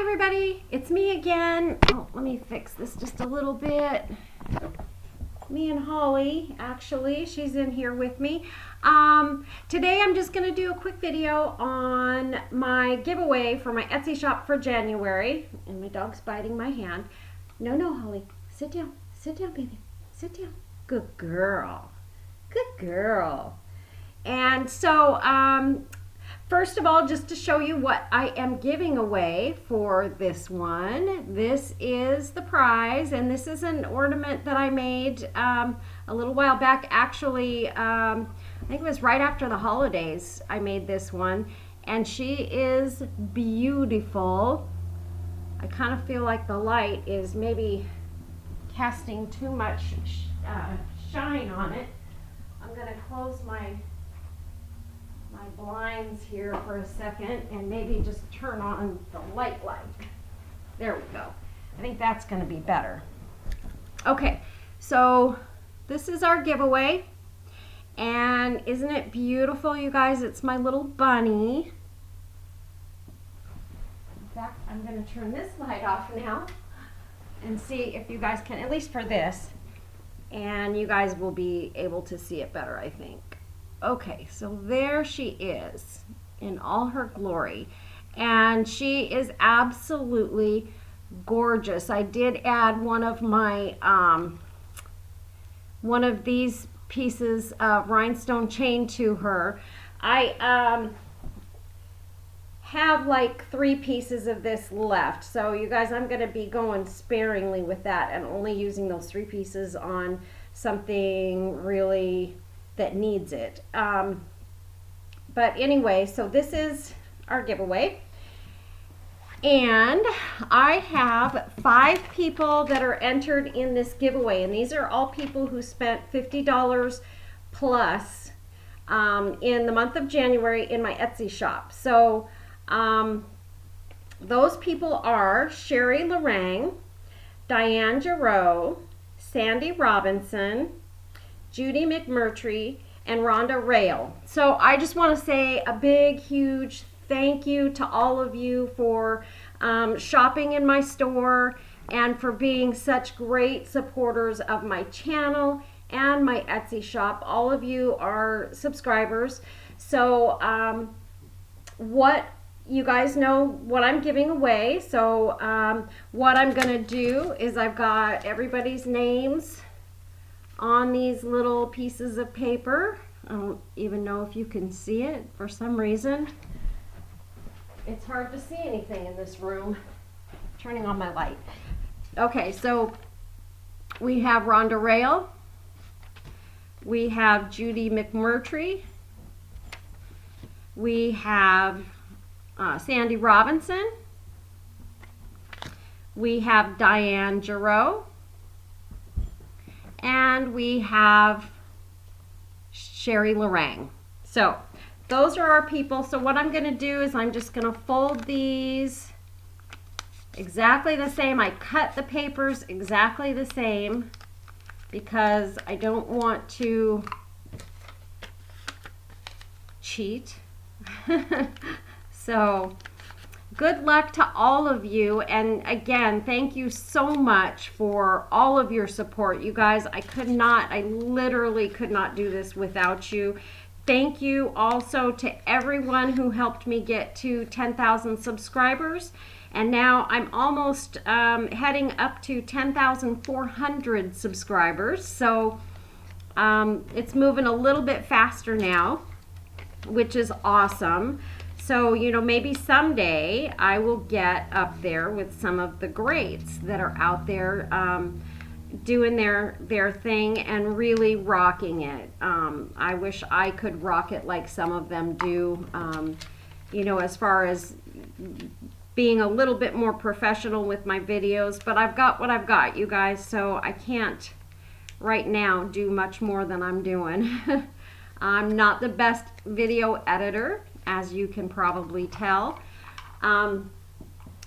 everybody, it's me again. Oh, let me fix this just a little bit. Me and Holly, actually, she's in here with me. Today I'm just going to do a quick video on my giveaway for my Etsy shop for January. And my dog's biting my hand. No, Holly, sit down, baby, sit down. Good girl, good girl. And so, first of all, just to show you what I am giving away for this one. This is the prize, and this is an ornament that I made a little while back. Actually, I think it was right after the holidays I made this one, and she is beautiful. I kind of feel like the light is maybe casting too much shine on it. I'm going to close my blinds here for a second and maybe just turn on the light. There we go. I think that's going to be better. Okay, so this is our giveaway, and isn't it beautiful, you guys? It's my little bunny. In fact, I'm going to turn this light off now and see if you guys can, at least for this, and you guys will be able to see it better, I think. Okay, so there she is in all her glory, and she is absolutely gorgeous. I did add one of my one of these pieces of rhinestone chain to her. I have like 3 pieces of this left, so you guys, I'm going to be going sparingly with that and only using those 3 pieces on something really that needs it. But anyway, so this is our giveaway, and I have 5 people that are entered in this giveaway, and these are all people who spent $50 plus in the month of January in my Etsy shop. So those people are Sherry Lorang, Diane Giroux, Sandy Robinson, Judy McMurtry, and Rhonda Rail. So I just want to say a big, huge thank you to all of you for shopping in my store and for being such great supporters of my channel and my Etsy shop. All of you are subscribers. So what you guys know what I'm giving away. So what I'm going to do is I've got everybody's names on these little pieces of paper. I don't even know if you can see it for some reason. It's hard to see anything in this room. Turning on my light. Okay, so we have Rhonda Rail. We have Judy McMurtry. We have Sandy Robinson. We have Diane Giroux. And we have Sherry Lorang. So those are our people. So what I'm going to do is I'm just going to fold these exactly the same. I cut the papers exactly the same because I don't want to cheat. So good luck to all of you, and again, thank you so much for all of your support. You guys, I literally could not do this without you. Thank you also to everyone who helped me get to 10,000 subscribers, and now I'm almost heading up to 10,400 subscribers, so it's moving a little bit faster now, which is awesome. So, you know, maybe someday I will get up there with some of the greats that are out there doing their thing and really rocking it. I wish I could rock it like some of them do, you know, as far as being a little bit more professional with my videos. But I've got what I've got, you guys, so I can't right now do much more than I'm doing. I'm not the best video editor, as you can probably tell.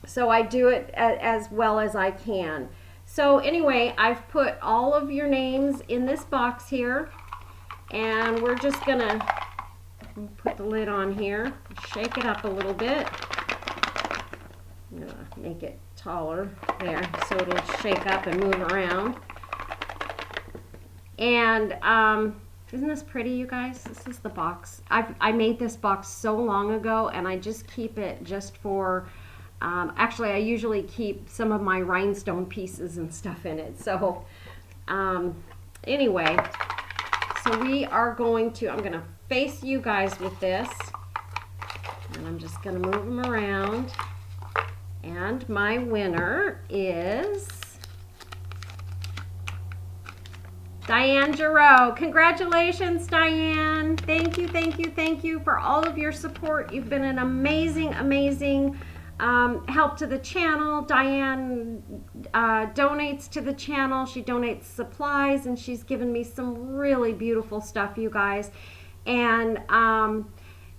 So I do it as well as I can. So anyway, I've put all of your names in this box here, and we're just gonna put the lid on here, shake it up a little bit. I'm gonna make it taller there so it'll shake up and move around. And isn't this pretty, you guys? This is the box. I made this box so long ago, and I just keep it just for, actually I usually keep some of my rhinestone pieces and stuff in it. So anyway, so we are going to, I'm going to face you guys with this, and I'm just going to move them around. And my winner is Diane Giroux. Congratulations, Diane. Thank you, thank you, thank you for all of your support. You've been an amazing, amazing help to the channel. Diane donates to the channel. She donates supplies, and she's given me some really beautiful stuff, you guys. And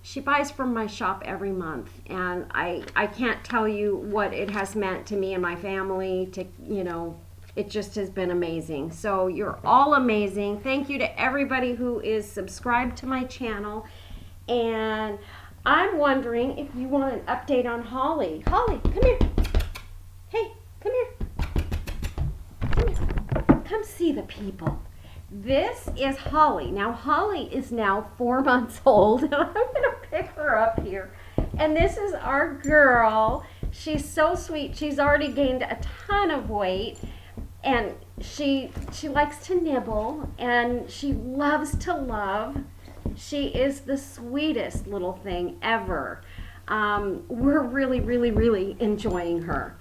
she buys from my shop every month, and I can't tell you what it has meant to me and my family. To, you know, it just has been amazing. So you're all amazing. Thank you to everybody who is subscribed to my channel. And I'm wondering if you want an update on Holly. Holly, come here. Hey, come here. Come here. Come see the people. This is Holly. Now, Holly is now 4 months old, and I'm going to pick her up here. And this is our girl. She's so sweet. She's already gained a ton of weight. And she likes to nibble, and she loves to love. She is the sweetest little thing ever. We're really, really, really enjoying her.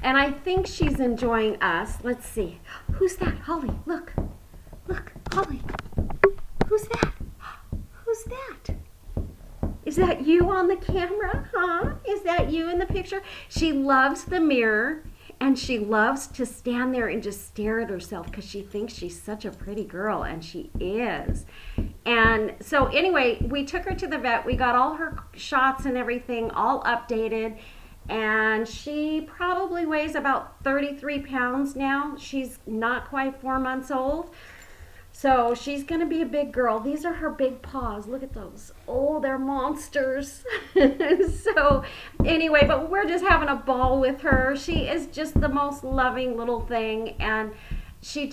And I think she's enjoying us. Let's see. Who's that? Holly, look. Look, Holly. Who's that? Who's that? Is that you on the camera? Huh? Is that you in the picture? She loves the mirror. And she loves to stand there and just stare at herself because she thinks she's such a pretty girl, and she is. And so anyway, we took her to the vet. We got all her shots and everything all updated. And she probably weighs about 33 pounds now. She's not quite 4 months old. So she's going to be a big girl. These are her big paws. Look at those. Oh, they're monsters. So anyway, but we're just having a ball with her. She is just the most loving little thing. And she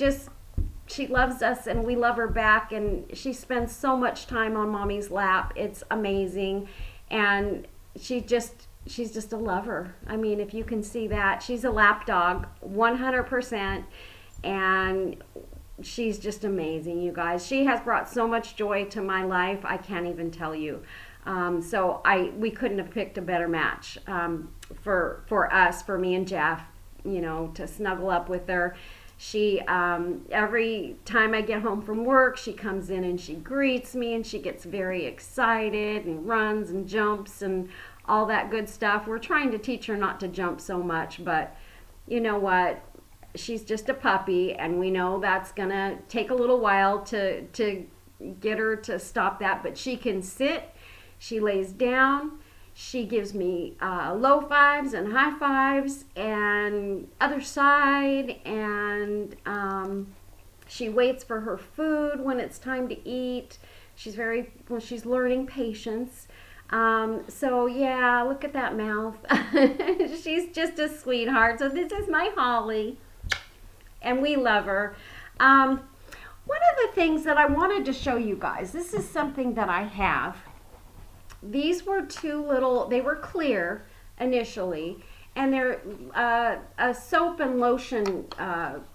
loves us, and we love her back. And she spends so much time on Mommy's lap. It's amazing. And she's just a lover. I mean, if you can see that. She's a lap dog, 100%. And she's just amazing, you guys. She has brought so much joy to my life. I can't even tell you. So we couldn't have picked a better match for us, for me and Jeff, you know, to snuggle up with her. She, every time I get home from work, she comes in and she greets me, and she gets very excited and runs and jumps and all that good stuff. We're trying to teach her not to jump so much, but you know what? She's just a puppy, and we know that's gonna take a little while to get her to stop that, but she can sit, she lays down, she gives me low fives and high fives and other side, and she waits for her food when it's time to eat. She's learning patience. So yeah, look at that mouth. She's just a sweetheart. So this is my Holly, and we love her. One of the things that I wanted to show you guys, this is something that I have. These were they were clear initially, and they're soap and lotion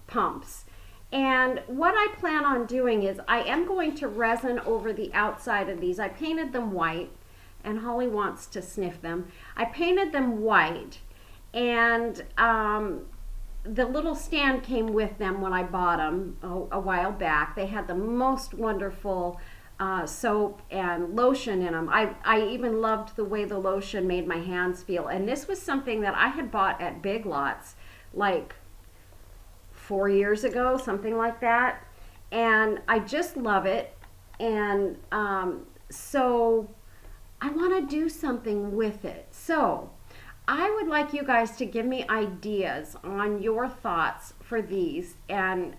pumps. And what I plan on doing is I am going to resin over the outside of these. I painted them white, and Holly wants to sniff them. I painted them white, and the little stand came with them when I bought them a while back. They had the most wonderful soap and lotion in them. I even loved the way the lotion made my hands feel. And this was something that I had bought at Big Lots like 4 years ago, something like that. And I just love it. And so I want to do something with it. So I would like you guys to give me ideas on your thoughts for these, and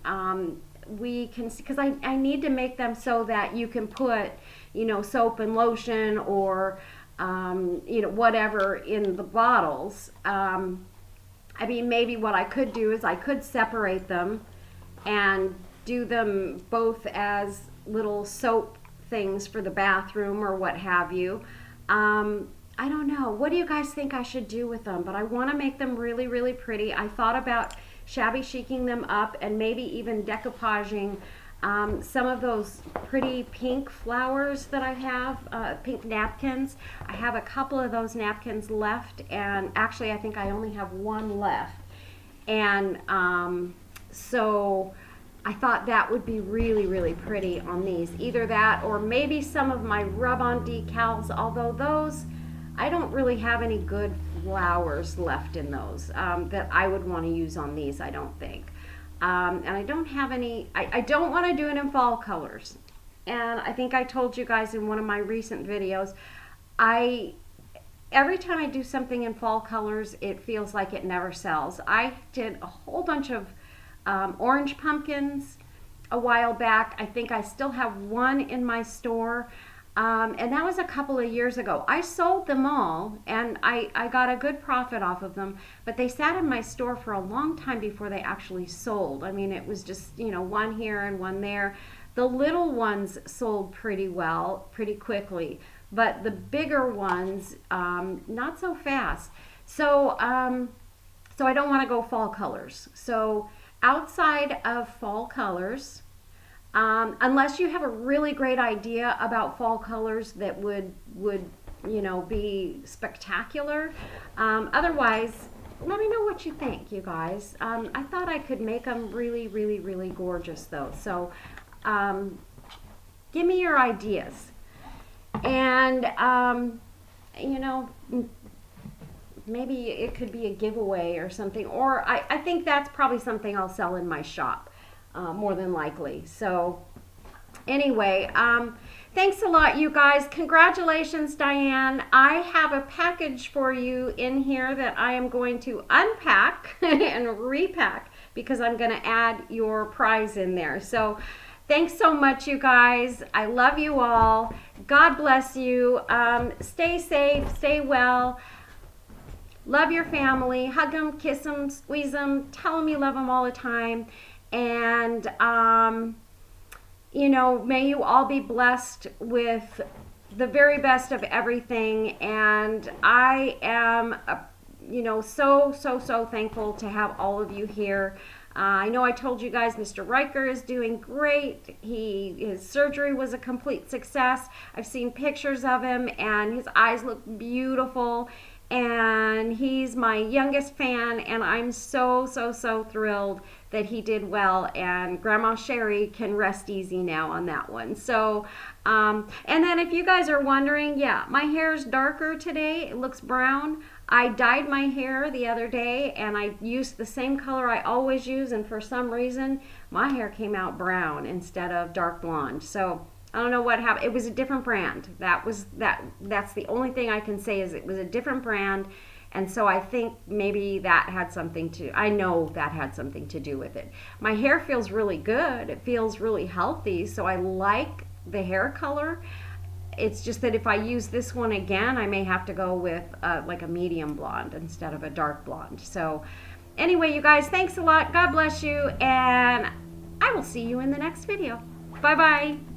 we can, because I need to make them so that you can put, you know, soap and lotion or you know, whatever in the bottles. I mean, maybe what I could do is I could separate them and do them both as little soap things for the bathroom or what have you. I don't know. What do you guys think I should do with them? But I want to make them really, really pretty. I thought about shabby chiking them up and maybe even decoupaging some of those pretty pink flowers that I have, pink napkins. I have a couple of those napkins left, and actually I think I only have one left. And so I thought that would be really, really pretty on these. Either that or maybe some of my rub-on decals, although those, I don't really have any good flowers left in those that I would want to use on these, I don't think. And I don't have any, I don't want to do it in fall colors. And I think I told you guys in one of my recent videos, every time I do something in fall colors, it feels like it never sells. I did a whole bunch of orange pumpkins a while back. I think I still have one in my store. And that was a couple of years ago. I sold them all, and I got a good profit off of them, but they sat in my store for a long time before they actually sold. I mean, it was just, you know, one here and one there. The little ones sold pretty well, pretty quickly, but the bigger ones, not so fast. So I don't want to go fall colors. So outside of fall colors, unless you have a really great idea about fall colors that would you know, be spectacular. Otherwise, let me know what you think, you guys. I thought I could make them really, really, really gorgeous though. So give me your ideas. And you know, maybe it could be a giveaway or something. Or I think that's probably something I'll sell in my shop. More than likely. So anyway, thanks a lot, you guys. Congratulations, Diane. I have a package for you in here that I am going to unpack and repack because I'm going to add your prize in there. So thanks so much, you guys. I love you all. God bless you. Stay safe, stay well. Love your family. Hug them, kiss them, squeeze them. Tell them you love them all the time. And, you know, may you all be blessed with the very best of everything. And I am, you know, so thankful to have all of you here. I know I told you guys Mr. Riker is doing great. His surgery was a complete success. I've seen pictures of him, and his eyes look beautiful. And he's my youngest fan, and I'm so thrilled that he did well, and Grandma Sherry can rest easy now on that one. So and then if you guys are wondering, yeah, my hair is darker today. It looks brown. I dyed my hair the other day, and I used the same color I always use, and for some reason my hair came out brown instead of dark blonde. So I don't know what happened. It was a different brand. That's the only thing I can say, is it was a different brand. And so I think maybe that had something to, I know that had something to do with it. My hair feels really good. It feels really healthy. So I like the hair color. It's just that if I use this one again, I may have to go with like a medium blonde instead of a dark blonde. So anyway, you guys, thanks a lot. God bless you. And I will see you in the next video. Bye-bye.